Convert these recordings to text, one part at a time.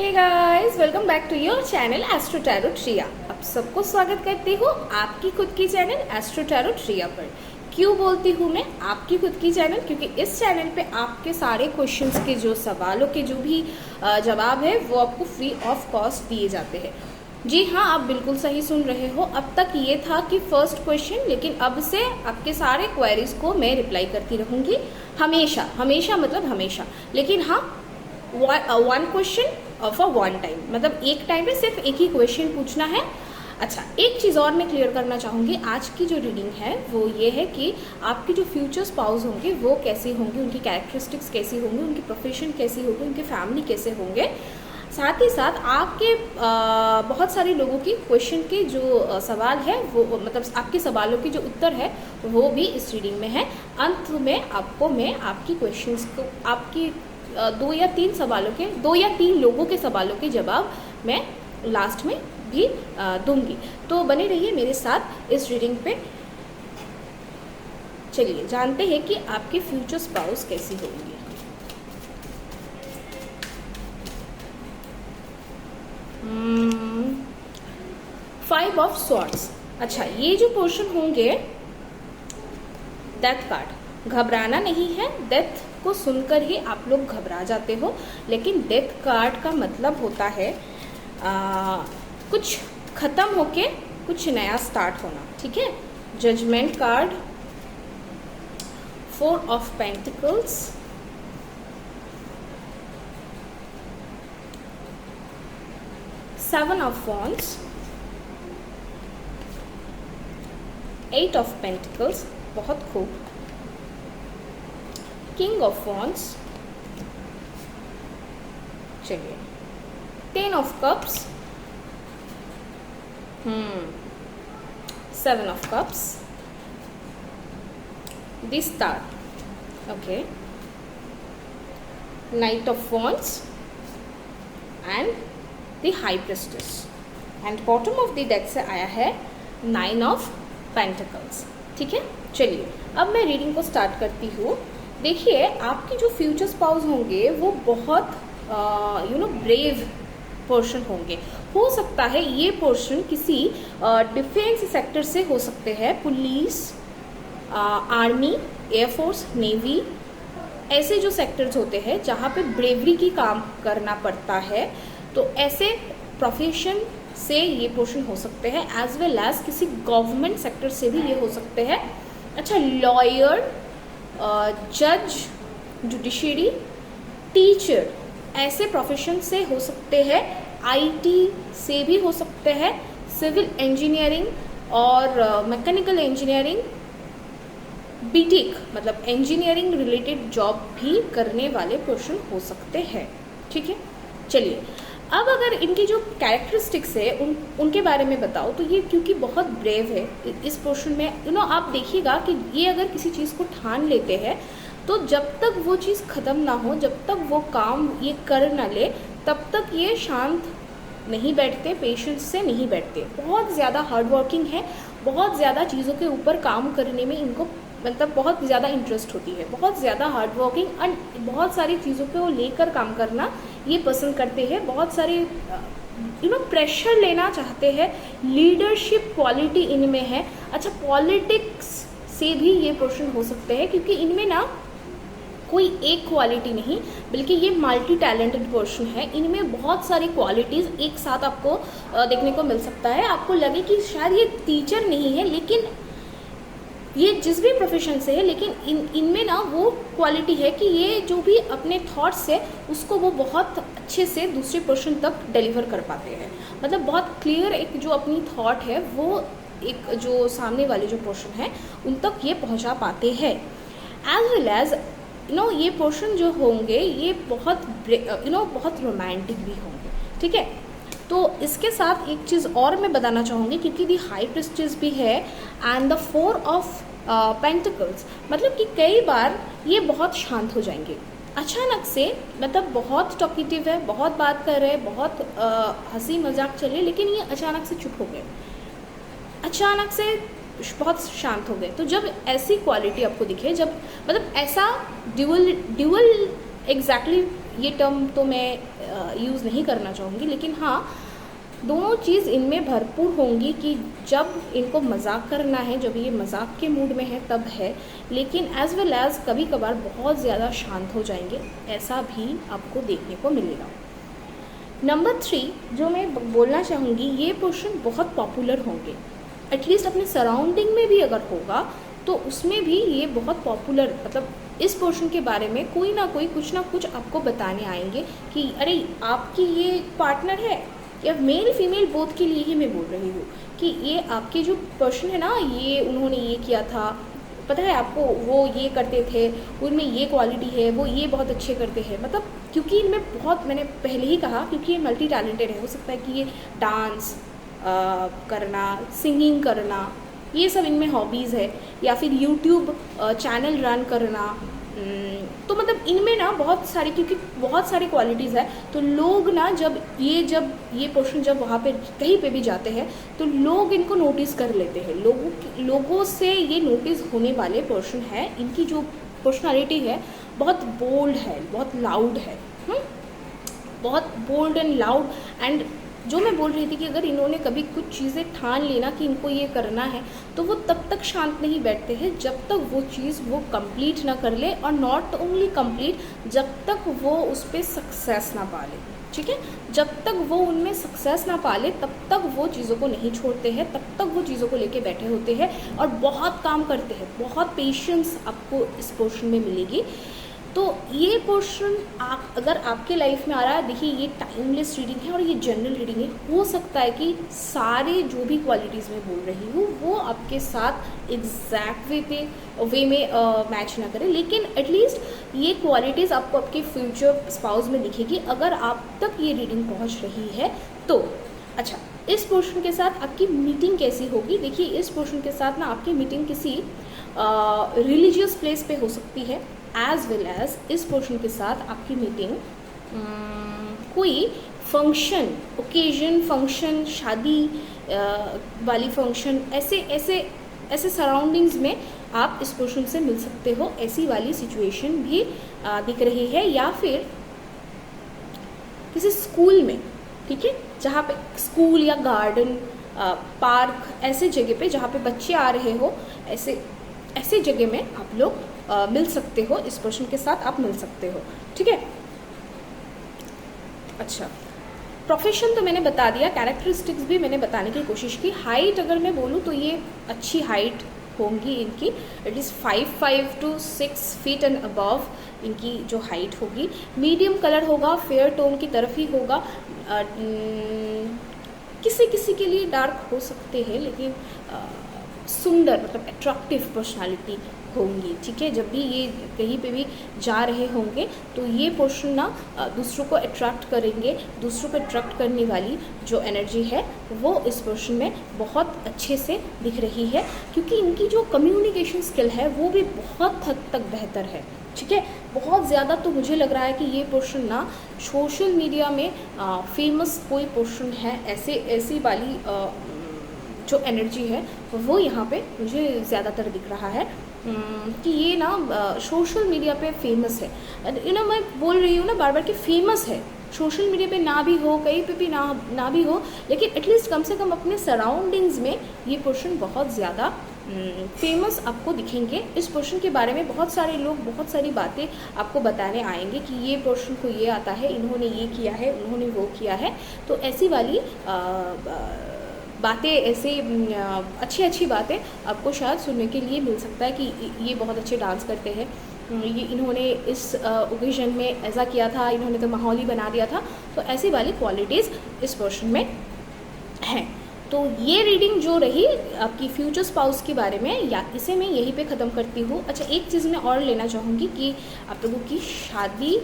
Hey guys, welcome back to your channel astro tarot Triya. आप सबको स्वागत करती हूँ आपकी खुद की चैनल एस्ट्रो टैरो ट्रिया पर। क्यों बोलती हूँ मैं आपकी खुद की चैनल? क्योंकि इस चैनल पे आपके सारे क्वेश्चंस के जो सवालों के जो भी जवाब है वो आपको फ्री ऑफ कॉस्ट दिए जाते हैं। जी हाँ, आप बिल्कुल सही सुन रहे हो। अब तक ये था कि फर्स्ट क्वेश्चन, लेकिन अब से आपके सारे क्वेरीज को मैं रिप्लाई करती रहूँगी हमेशा। हमेशा मतलब हमेशा, लेकिन हाँ, one question for one time, मतलब एक टाइम पे सिर्फ एक ही क्वेश्चन पूछना है। अच्छा, एक चीज़ और मैं क्लियर करना चाहूँगी। आज की जो रीडिंग है वो ये है कि आपके जो फ्यूचर स्पाउस होंगे वो कैसे होंगे, उनकी कैरेक्टरिस्टिक्स कैसी होंगी, उनकी प्रोफेशन कैसी होगी, उनकी फैमिली कैसे होंगे। साथ ही साथ आपके बहुत सारे लोगों की क्वेश्चन के जो सवाल है वो, मतलब आपके सवालों के जो उत्तर है वो भी इस रीडिंग में है। अंत में आपको मैं आपकी क्वेश्चंस को, आपकी दो या तीन लोगों के सवालों के जवाब मैं लास्ट में भी दूंगी। तो बने रहिए मेरे साथ इस रीडिंग पे। चलिए जानते हैं कि आपके फ्यूचर स्पाउस कैसी होंगी। Five of swords. अच्छा, ये जो पोर्शन होंगे, डेथ कार्ड। घबराना नहीं है, डेथ को सुनकर ही आप लोग घबरा जाते हो, लेकिन डेथ कार्ड का मतलब होता है कुछ खत्म होके कुछ नया स्टार्ट होना। ठीक है। Judgement card, four of pentacles, seven of wands, eight of pentacles, बहुत खूब, किंग ऑफ वॉन्ड्स, चलिए, ten of cups, seven of cups, the star, okay, knight of wands and the high priestess, and bottom of the deck से आया है nine of pentacles. ठीक है। चलिए अब मैं रीडिंग को स्टार्ट करती हूँ। देखिए, आपके जो फ्यूचर स्पाउस होंगे वो बहुत ब्रेव पर्सन होंगे। हो सकता है ये पर्सन किसी डिफेंस सेक्टर से हो सकते हैं, पुलिस, आर्मी, एयरफोर्स, नेवी, ऐसे जो सेक्टर्स होते हैं जहाँ पे ब्रेवरी की काम करना पड़ता है, तो ऐसे प्रोफेशन से ये पर्सन हो सकते हैं। एज वेल एज किसी गवर्नमेंट सेक्टर से भी ये हो सकते हैं। अच्छा, लॉयर, जज, जुडिशरी, टीचर, ऐसे प्रोफेशन से हो सकते हैं। आईटी से भी हो सकते हैं। सिविल इंजीनियरिंग और मैकेनिकल इंजीनियरिंग, बीटेक मतलब इंजीनियरिंग रिलेटेड जॉब भी करने वाले पर्सन हो सकते हैं। ठीक है। चलिए अब अगर इनकी जो कैरेक्टरिस्टिक्स है उनके बारे में बताओ, तो ये क्योंकि बहुत ब्रेव है इस पोर्शन में, आप देखिएगा कि ये अगर किसी चीज़ को ठान लेते हैं तो जब तक वो चीज़ ख़त्म ना हो, जब तक वो काम ये कर ना ले, तब तक ये शांत नहीं बैठते, पेशेंस से नहीं बैठते। बहुत ज़्यादा हार्ड वर्किंग है, बहुत ज़्यादा चीज़ों के ऊपर काम करने में इनको मतलब बहुत ज़्यादा इंटरेस्ट होती है, बहुत ज़्यादा हार्ड वर्किंग एंड बहुत सारी चीज़ों को लेकर काम करना ये पसंद करते हैं। बहुत सारे प्रेशर लेना चाहते हैं, लीडरशिप क्वालिटी इनमें है। अच्छा, पॉलिटिक्स से भी ये पर्सन हो सकते हैं, क्योंकि इनमें ना कोई एक क्वालिटी नहीं, बल्कि ये मल्टी टैलेंटेड पर्सन है। इनमें बहुत सारी क्वालिटीज़ एक साथ आपको देखने को मिल सकता है। आपको लगे कि शायद ये टीचर नहीं है, लेकिन ये जिस भी प्रोफेशन से है, लेकिन इनमें ना वो क्वालिटी है कि ये जो भी अपने थॉट्स है उसको वो बहुत अच्छे से दूसरे पर्सन तक डिलीवर कर पाते हैं। मतलब बहुत क्लियर एक जो अपनी थॉट है वो एक जो सामने वाले जो पर्सन है उन तक ये पहुंचा पाते हैं। एज वेल एज ये पर्सन जो होंगे ये बहुत बहुत रोमांटिक भी होंगे। ठीक है। तो इसके साथ एक चीज़ और मैं बताना चाहूँगी, क्योंकि दी हाई प्रिस्टेस भी है and the four of pentacles, मतलब कि कई बार ये बहुत शांत हो जाएंगे अचानक से। मतलब बहुत टॉकेटिव है, बहुत बात कर रहे हैं, बहुत हंसी मजाक चले, लेकिन ये अचानक से चुप हो गए, अचानक से बहुत शांत हो गए। तो जब ऐसी क्वालिटी आपको दिखे, जब मतलब ऐसा ड्यूअल एग्जैक्टली ये टर्म तो मैं यूज़ नहीं करना चाहूँगी, लेकिन हाँ दोनों चीज़ इनमें भरपूर होंगी कि जब इनको मजाक करना है, जब ये मजाक के मूड में है तब है, लेकिन एज वेल एज कभी कभार बहुत ज़्यादा शांत हो जाएंगे, ऐसा भी आपको देखने को मिलेगा। नंबर 3 जो मैं बोलना चाहूँगी, ये पोर्शन बहुत पॉपुलर होंगे, एटलीस्ट अपने सराउंडिंग में भी अगर होगा तो उसमें भी ये बहुत पॉपुलर, मतलब इस पोर्शन के बारे में कोई ना कोई कुछ ना कुछ आपको बताने आएंगे कि अरे आपकी ये पार्टनर है, या मेल फीमेल बोथ के लिए ही मैं बोल रही हूँ कि ये आपके जो पर्सन है ना, ये उन्होंने ये किया था, पता है आपको वो ये करते थे, उनमें ये क्वालिटी है, वो ये बहुत अच्छे करते हैं, मतलब क्योंकि इनमें बहुत, मैंने पहले ही कहा क्योंकि ये मल्टी टैलेंटेड है, हो सकता है कि ये डांस करना, सिंगिंग करना, ये सब इनमें हॉबीज़ है, या फिर यूट्यूब चैनल रन करना, तो मतलब इनमें ना बहुत सारी, क्योंकि बहुत सारी क्वालिटीज़ है, तो लोग ना जब ये पोर्शन जब वहाँ पे कहीं पे भी जाते हैं तो लोग इनको नोटिस कर लेते हैं, लोगों से ये नोटिस होने वाले पोर्शन है। इनकी जो पर्सनालिटी है बहुत बोल्ड है, बहुत लाउड है, बहुत बोल्ड एंड लाउड। एंड जो मैं बोल रही थी कि अगर इन्होंने कभी कुछ चीज़ें ठान लेना कि इनको ये करना है, तो वो तब तक शांत नहीं बैठते हैं जब तक वो चीज़ वो कंप्लीट ना कर ले, और नॉट ओनली कंप्लीट, जब तक वो उस पर सक्सेस ना पा ले, ठीक है, जब तक वो उनमें सक्सेस ना पा ले तब तक वो चीज़ों को नहीं छोड़ते हैं, तब तक वो चीज़ों को लेके बैठे होते हैं और बहुत काम करते हैं, बहुत पेशेंस आपको इस पोर्शन में मिलेगी। तो ये पोर्शन अगर आपके लाइफ में आ रहा है, देखिए ये टाइमलेस रीडिंग है और ये जनरल रीडिंग है, हो सकता है कि सारे जो भी क्वालिटीज़ मैं बोल रही हूँ वो आपके साथ एग्जैक्ट वे में मैच ना करें, लेकिन एटलीस्ट ये क्वालिटीज़ आपको आपके फ्यूचर स्पाउस में दिखेगी अगर आप तक ये रीडिंग पहुँच रही है तो। अच्छा, इस पोर्शन के साथ आपकी मीटिंग कैसी होगी? देखिए इस पोर्शन के साथ ना आपकी मीटिंग किसी रिलीजियस प्लेस पे हो सकती है, एज वेल एज इस पोर्शन के साथ आपकी मीटिंग कोई फंक्शन, ओकेजन, फंक्शन, शादी वाली फंक्शन, ऐसे सराउंडिंग्स में आप इस पोर्शन से मिल सकते हो, ऐसी वाली सिचुएशन भी दिख रही है, या फिर किसी स्कूल में, ठीक है, जहाँ पे स्कूल या गार्डन, पार्क, ऐसे जगह पे जहाँ पे बच्चे आ रहे हो, ऐसे जगह में आप लोग मिल सकते हो, इस पर्सन के साथ आप मिल सकते हो, ठीक है। अच्छा, प्रोफेशन तो मैंने बता दिया, कैरेक्टरिस्टिक्स भी मैंने बताने की कोशिश की। हाइट अगर मैं बोलूँ तो ये अच्छी हाइट होंगी इनकी, at least 5 to 6 feet and above इनकी जो हाइट होगी। मीडियम कलर होगा, फेयर टोन की तरफ ही होगा, किसी के लिए डार्क हो सकते हैं, लेकिन सुंदर, मतलब अट्रैक्टिव पर्सनालिटी होंगी, ठीक है। जब भी ये कहीं पे भी जा रहे होंगे तो ये पोर्शन ना दूसरों को अट्रैक्ट करेंगे, दूसरों को अट्रैक्ट करने वाली जो एनर्जी है वो इस पोर्शन में बहुत अच्छे से दिख रही है, क्योंकि इनकी जो कम्युनिकेशन स्किल है वो भी बहुत हद तक बेहतर है, ठीक है। बहुत ज़्यादा तो मुझे लग रहा है कि ये पोर्शन ना सोशल मीडिया में फेमस कोई पोर्शन है, ऐसी वाली जो एनर्जी है वो यहाँ पे मुझे ज़्यादातर दिख रहा है कि ये ना सोशल मीडिया पे फेमस है। मैं बोल रही हूँ ना बार बार कि फेमस है, सोशल मीडिया पे ना भी हो, कहीं पे भी ना भी हो, लेकिन एटलीस्ट कम से कम अपने सराउंडिंग्स में ये पोर्शन बहुत ज़्यादा फेमस आपको दिखेंगे। इस पोर्शन के बारे में बहुत सारे लोग बहुत सारी बातें आपको बताने आएंगे कि ये पोर्शन को ये आता है, इन्होंने ये किया है, उन्होंने वो किया है, तो ऐसी वाली बातें, ऐसे अच्छी बातें आपको शायद सुनने के लिए मिल सकता है कि ये बहुत अच्छे डांस करते हैं, ये इन्होंने इस ओकेजन में ऐसा किया था, इन्होंने तो माहौल ही बना दिया था, तो ऐसी वाली क्वालिटीज़ इस पर्सन में हैं। तो ये रीडिंग जो रही आपकी फ्यूचर स्पाउस के बारे में, या इसे मैं यहीं पे ख़त्म करती हूँ। अच्छा, एक चीज़ मैं और लेना चाहूँगी कि आप लोगों की शादी,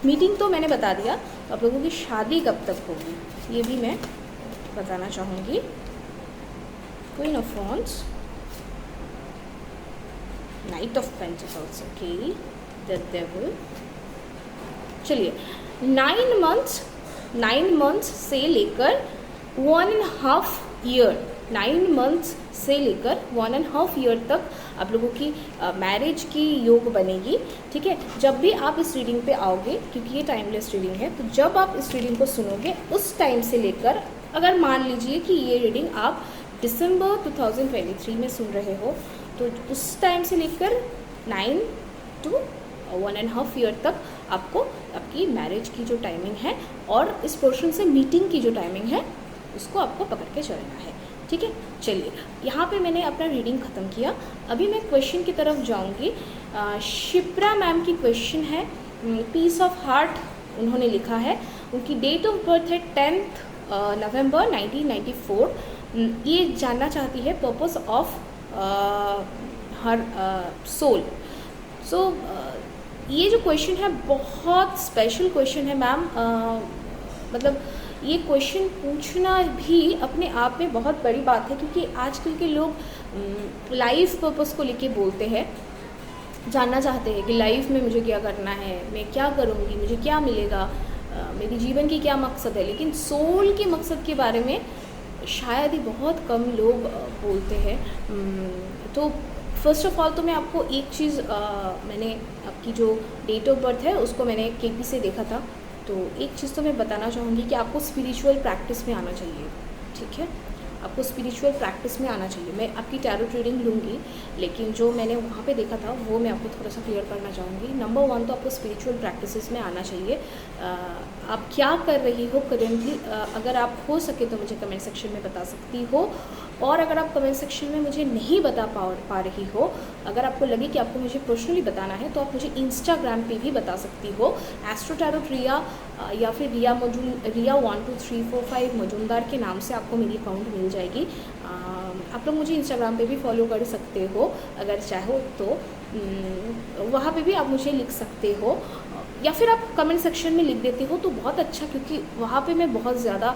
मीटिंग तो मैंने बता दिया, तो आप लोगों की शादी कब तक होगी ये भी मैं बताना चाहूँगी। Queen of wands, night of pentacles, okay, the devil. चलिए, 9 मंथ्स से लेकर 1.5 ईयर 9 मंथ्स से लेकर 1.5 ईयर तक आप लोगों की मैरिज की योग बनेगी। ठीक है, जब भी आप इस रीडिंग पे आओगे, क्योंकि ये टाइमलेस रीडिंग है, तो जब आप इस रीडिंग को सुनोगे उस टाइम से लेकर, अगर मान लीजिए कि ये रीडिंग आप दिसंबर 2023 में सुन रहे हो, तो उस टाइम से लेकर 9 to 1.5 ईयर तक आपको आपकी मैरिज की जो टाइमिंग है और इस पोर्शन से मीटिंग की जो टाइमिंग है उसको आपको पकड़ के चलना है। ठीक है, चलिए यहाँ पे मैंने अपना रीडिंग ख़त्म किया। अभी मैं क्वेश्चन की तरफ जाऊँगी। शिप्रा मैम की क्वेश्चन है, पीस ऑफ हार्ट उन्होंने लिखा है, उनकी डेट ऑफ बर्थ है 10 नवंबर 1994। ये जानना चाहती है पर्पस ऑफ हर सोल। सो ये जो क्वेश्चन है बहुत स्पेशल क्वेश्चन है मैम। मतलब ये क्वेश्चन पूछना भी अपने आप में बहुत बड़ी बात है, क्योंकि आजकल के लोग लाइफ पर्पस को लेके बोलते हैं, जानना चाहते हैं कि लाइफ में मुझे क्या करना है, मैं क्या करूँगी, मुझे क्या मिलेगा, मेरी जीवन की क्या मकसद है, लेकिन सोल के मकसद के बारे में शायद ही बहुत कम लोग बोलते हैं। तो फर्स्ट ऑफ ऑल तो मैं आपको एक चीज़, मैंने आपकी जो डेट ऑफ बर्थ है उसको मैंने केपी से देखा था, तो एक चीज़ तो मैं बताना चाहूँगी कि आपको स्पिरिचुअल प्रैक्टिस में आना चाहिए। ठीक है, आपको स्पिरिचुअल प्रैक्टिस में आना चाहिए। मैं आपकी टैरो रीडिंग लूँगी, लेकिन जो मैंने वहाँ पे देखा था वो मैं आपको थोड़ा सा क्लियर करना चाहूँगी। नंबर 1 तो आपको स्पिरिचुअल प्रैक्टिसेस में आना चाहिए। आप क्या कर रही हो करेंटली, अगर आप हो सके तो मुझे कमेंट सेक्शन में बता सकती हो, और अगर आप कमेंट सेक्शन में मुझे नहीं बता पा रही हो, अगर आपको लगे कि आपको मुझे पर्सनली बताना है, तो आप मुझे इंस्टाग्राम पे भी बता सकती हो। एस्ट्रो टैरो रिया या फिर रिया 1 2 3 4 5 मजूमदार के नाम से आपको मेरी अकाउंट मिल जाएगी। आप लोग मुझे इंस्टाग्राम पे भी फॉलो कर सकते हो अगर चाहो तो, वहाँ पे भी आप मुझे लिख सकते हो, या फिर आप कमेंट सेक्शन में लिख देते हो तो बहुत अच्छा, क्योंकि वहाँ पे मैं बहुत ज़्यादा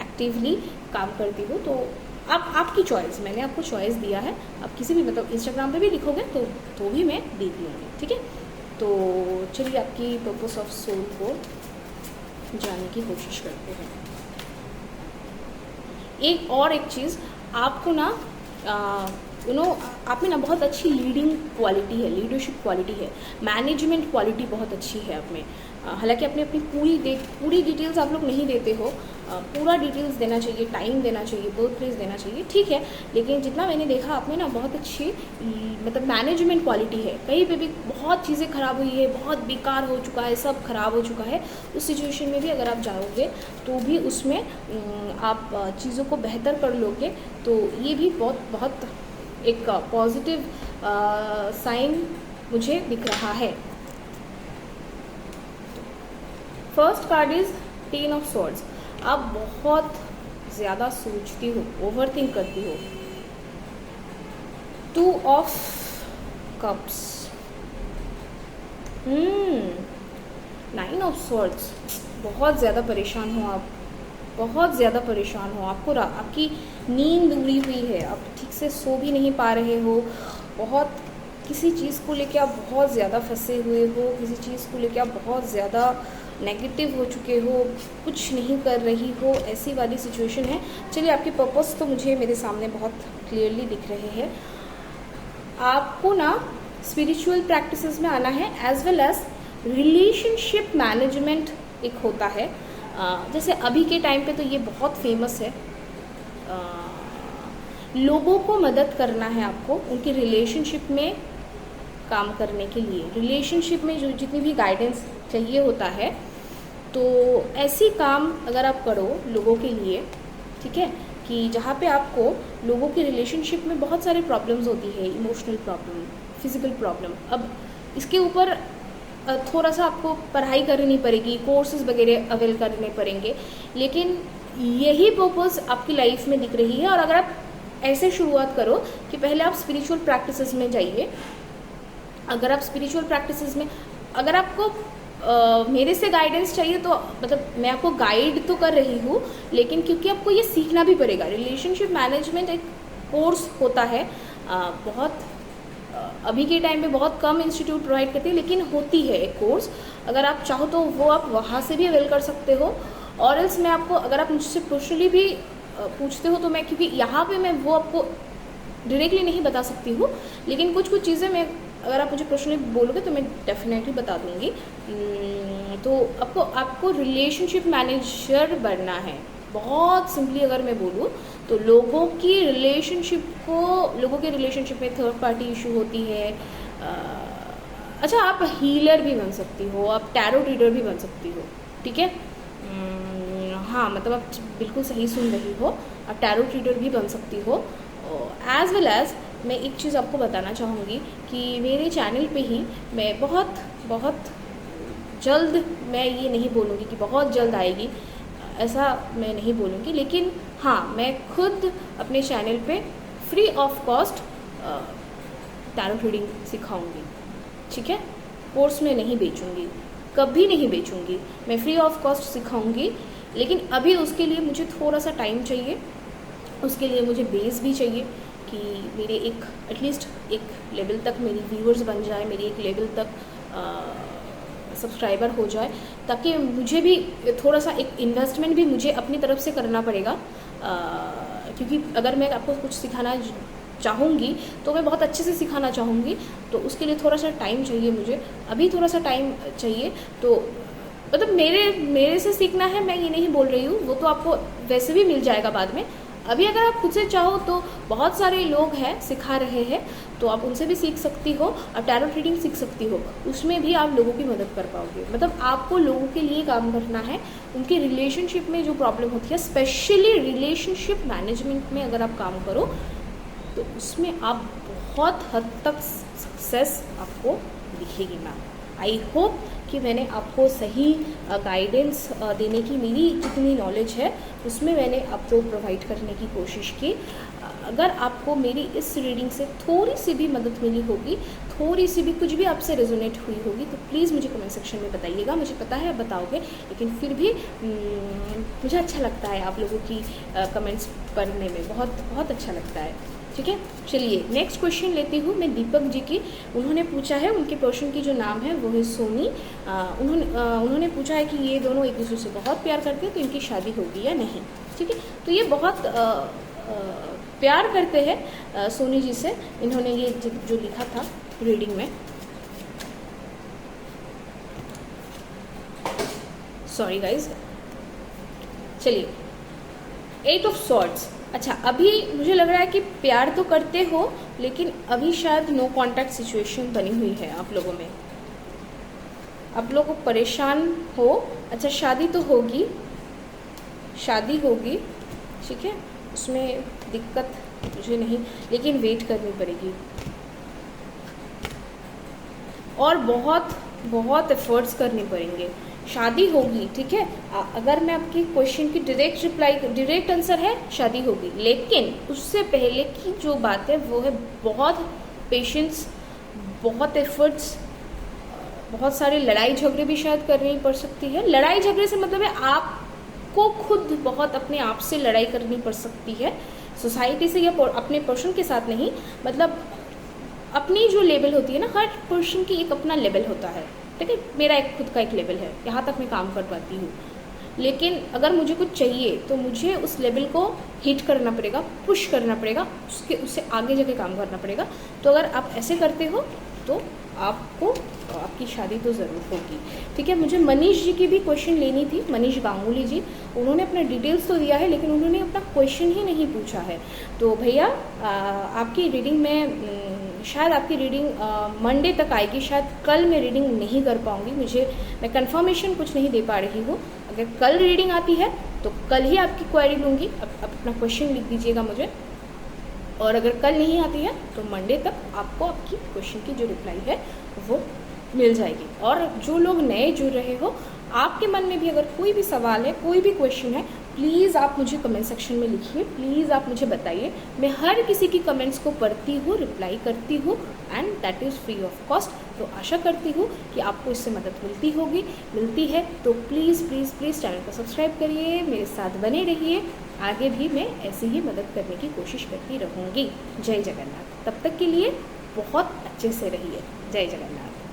एक्टिवली काम करती हूँ। तो आपकी चॉइस, मैंने आपको चॉइस दिया है, आप किसी भी मतलब इंस्टाग्राम पे भी लिखोगे तो भी मैं देख लूँगी। ठीक है, तो चलिए आपकी पर्पस ऑफ सोल को जानने की कोशिश करते हैं। एक चीज़ आपको ना आप में ना बहुत अच्छी लीडिंग क्वालिटी है, लीडरशिप क्वालिटी है, मैनेजमेंट क्वालिटी बहुत अच्छी है आप में। हालांकि अपनी पूरी डिटेल्स आप लोग नहीं देते हो, पूरा डिटेल्स देना चाहिए, टाइम देना चाहिए, बर्थ प्लेस देना चाहिए, ठीक है, लेकिन जितना मैंने देखा आप में ना बहुत अच्छी मतलब मैनेजमेंट क्वालिटी है। कहीं पे भी बहुत चीज़ें ख़राब हुई है, बहुत बेकार हो चुका है, सब खराब हो चुका है, उस सिचुएशन में भी अगर आप जाओगे तो भी उसमें आप चीज़ों को बेहतर कर लोगे। तो ये भी बहुत एक पॉजिटिव साइन मुझे दिख रहा है। First card is 10 of swords. आप बहुत ज़्यादा सोचती हो, ओवरथिंक करती हो। 2 ऑफ कप्स, 9 ऑफ स्वॉर्ड्स। बहुत ज़्यादा परेशान हो आप, बहुत ज़्यादा परेशान हो, आपकी नींद उड़ी हुई है, आप ठीक से सो भी नहीं पा रहे हो, बहुत किसी चीज़ को लेके आप बहुत ज़्यादा फंसे हुए हो, किसी चीज़ को लेके आप बहुत ज़्यादा नेगेटिव हो चुके हो, कुछ नहीं कर रही हो, ऐसी वाली सिचुएशन है। चलिए आपके पर्पस तो मुझे मेरे सामने बहुत क्लियरली दिख रहे हैं। आपको ना स्पिरिचुअल प्रैक्टिसेस में आना है, as well as relationship management एक होता है। जैसे अभी के टाइम पे तो ये बहुत फेमस है, लोगों को मदद करना है आपको उनके रिलेशनशिप में काम करने के लिए। रिलेशनशिप में जो जितनी भी गाइडेंस चाहिए होता है, तो ऐसी काम अगर आप करो लोगों के लिए, ठीक है, कि जहाँ पे आपको लोगों के रिलेशनशिप में बहुत सारे प्रॉब्लम्स होती है, इमोशनल प्रॉब्लम, फिजिकल प्रॉब्लम। अब इसके ऊपर थोड़ा सा आपको पढ़ाई करनी पड़ेगी, कोर्सेज वगैरह अवेल करने पड़ेंगे, लेकिन यही पर्पस आपकी लाइफ में दिख रही है। और अगर आप ऐसे शुरुआत करो कि पहले आप स्पिरिचुअल प्रैक्टिसेस में जाइए। अगर आप स्पिरिचुअल प्रैक्टिसेस में, अगर आपको मेरे से गाइडेंस चाहिए तो मतलब मैं आपको गाइड तो कर रही हूँ, लेकिन क्योंकि आपको ये सीखना भी पड़ेगा। रिलेशनशिप मैनेजमेंट एक कोर्स होता है, बहुत अभी के टाइम में बहुत कम इंस्टीट्यूट प्रोवाइड करती है, लेकिन होती है एक कोर्स। अगर आप चाहो तो वो आप वहाँ से भी अवेल कर सकते हो, और एल्स मैं आपको, अगर आप मुझसे पर्सनली भी पूछते हो तो मैं, क्योंकि यहाँ पे मैं वो आपको डायरेक्टली नहीं बता सकती हूँ, लेकिन कुछ कुछ चीज़ें मैं, अगर आप मुझे पर्सनली बोलोगे तो मैं डेफिनेटली बता दूँगी। तो आपको रिलेशनशिप मैनेजर बनना है। बहुत सिंपली अगर मैं बोलूँ तो लोगों के रिलेशनशिप में थर्ड पार्टी इशू होती है। अच्छा, आप हीलर भी बन सकती हो, आप टैरो रीडर भी बन सकती हो, ठीक है। हाँ, मतलब आप बिल्कुल सही सुन रही हो, आप टैरो रीडर भी बन सकती हो। एज वेल एज मैं एक चीज़ आपको बताना चाहूँगी कि मेरे चैनल पे ही मैं बहुत जल्द, मैं ये नहीं बोलूँगी कि बहुत जल्द आएगी, ऐसा मैं नहीं बोलूँगी, लेकिन हाँ, मैं खुद अपने चैनल पे free of cost tarot reading सिखाऊंगी, ठीक है। कोर्स में नहीं बेचूंगी, कभी नहीं बेचूंगी, मैं फ्री ऑफ कॉस्ट सिखाऊंगी। लेकिन अभी उसके लिए मुझे थोड़ा सा टाइम चाहिए, उसके लिए मुझे बेस भी चाहिए कि मेरे एटलीस्ट एक लेवल तक मेरी व्यूअर्स बन जाए, मेरी एक लेवल तक सब्सक्राइबर हो जाए, ताकि मुझे भी थोड़ा सा एक इन्वेस्टमेंट भी मुझे अपनी तरफ से करना पड़ेगा। क्योंकि अगर मैं आपको कुछ सिखाना चाहूँगी तो मैं बहुत अच्छे से सिखाना चाहूँगी, तो उसके लिए थोड़ा सा टाइम चाहिए मुझे, अभी थोड़ा सा टाइम चाहिए। तो मतलब मेरे से सीखना है, मैं ये नहीं बोल रही हूँ, वो तो आपको वैसे भी मिल जाएगा बाद में। अभी अगर आप खुद से चाहो तो बहुत सारे लोग हैं सिखा रहे हैं, तो आप उनसे भी सीख सकती हो, आप टैरो रीडिंग सीख सकती हो, उसमें भी आप लोगों की मदद कर पाओगे। मतलब आपको लोगों के लिए काम करना है, उनके रिलेशनशिप में जो प्रॉब्लम होती है, स्पेशली रिलेशनशिप मैनेजमेंट में अगर आप काम करो तो उसमें आप बहुत हद तक सक्सेस आपको दिखेगी मैम। आई होप कि मैंने आपको सही गाइडेंस देने की, मेरी जितनी नॉलेज है उसमें मैंने आपको प्रोवाइड करने की कोशिश की। अगर आपको मेरी इस रीडिंग से थोड़ी सी भी मदद मिली होगी, थोड़ी सी भी कुछ भी आपसे रेजोनेट हुई होगी, तो प्लीज़ मुझे कमेंट सेक्शन में बताइएगा। मुझे पता है आप बताओगे, लेकिन फिर भी मुझे अच्छा लगता है आप लोगों की कमेंट्स पढ़ने में, बहुत अच्छा लगता है, ठीक है। चलिए नेक्स्ट क्वेश्चन लेती हूँ मैं दीपक जी की। उन्होंने पूछा है, उनके पर्सन की जो नाम है वो है सोनी। उन्होंने पूछा है कि ये दोनों एक दूसरे से बहुत प्यार करते हैं, तो इनकी शादी होगी या नहीं, ठीक है। तो ये बहुत प्यार करते हैं सोनी जी से, इन्होंने ये जो लिखा था रीडिंग में, सॉरी गाइज। चलिए, 8 ऑफ सॉर्ड्स। अच्छा, अभी मुझे लग रहा है कि प्यार तो करते हो, लेकिन अभी शायद नो कांटेक्ट सिचुएशन बनी हुई है आप लोगों में, आप लोग परेशान हो। अच्छा, शादी तो होगी, शादी होगी, ठीक है, उसमें दिक्कत मुझे नहीं, लेकिन वेट करनी पड़ेगी और बहुत एफर्ट्स करने पड़ेंगे। शादी होगी, ठीक है। अगर मैं आपकी क्वेश्चन की डायरेक्ट आंसर है शादी होगी, लेकिन उससे पहले की जो बात है वो है बहुत पेशेंस, बहुत एफर्ट्स, बहुत सारे लड़ाई झगड़े भी शायद करनी पड़ सकती है। लड़ाई झगड़े से मतलब है आपको खुद बहुत अपने आप से लड़ाई करनी पड़ सकती है, सोसाइटी से या अपने पर्सन के साथ नहीं। मतलब अपनी जो लेवल होती है ना, हर पर्सन की एक अपना लेवल होता है, ठीक है। मेरा एक खुद का एक लेवल है, यहाँ तक मैं काम कर पाती हूँ, लेकिन अगर मुझे कुछ चाहिए तो मुझे उस लेवल को हिट करना पड़ेगा, पुश करना पड़ेगा, उससे आगे जाके काम करना पड़ेगा। तो अगर आप ऐसे करते हो तो आपकी शादी तो ज़रूर होगी, ठीक है। मुझे मनीष जी की भी क्वेश्चन लेनी थी, मनीष गांगुली जी, उन्होंने अपना डिटेल्स तो दिया है लेकिन उन्होंने अपना क्वेश्चन ही नहीं पूछा है। तो भैया आपकी रीडिंग में शायद आपकी रीडिंग मंडे तक आएगी, शायद कल मैं रीडिंग नहीं कर पाऊँगी, मैं कंफर्मेशन कुछ नहीं दे पा रही हूँ। अगर कल रीडिंग आती है तो कल ही आपकी क्वेरी लूँगी, आप अपना क्वेश्चन लिख दीजिएगा मुझे, और अगर कल नहीं आती है तो मंडे तक आपको आपकी क्वेश्चन की जो रिप्लाई है वो मिल जाएगी। और जो लोग नए जुड़ रहे हो, आपके मन में भी अगर कोई भी सवाल है, कोई भी क्वेश्चन है, प्लीज़ आप मुझे कमेंट सेक्शन में लिखिए, प्लीज़ आप मुझे बताइए। मैं हर किसी की कमेंट्स को पढ़ती हूँ, रिप्लाई करती हूँ, and that is free of cost. तो आशा करती हूँ कि आपको इससे मदद मिलती है तो प्लीज़ प्लीज़ प्लीज़ चैनल को सब्सक्राइब करिए, मेरे साथ बने रहिए। आगे भी मैं ऐसी ही मदद करने की कोशिश करती रहूँगी। जय जगन्नाथ। तब तक के लिए बहुत अच्छे से रहिए। जय जगन्नाथ।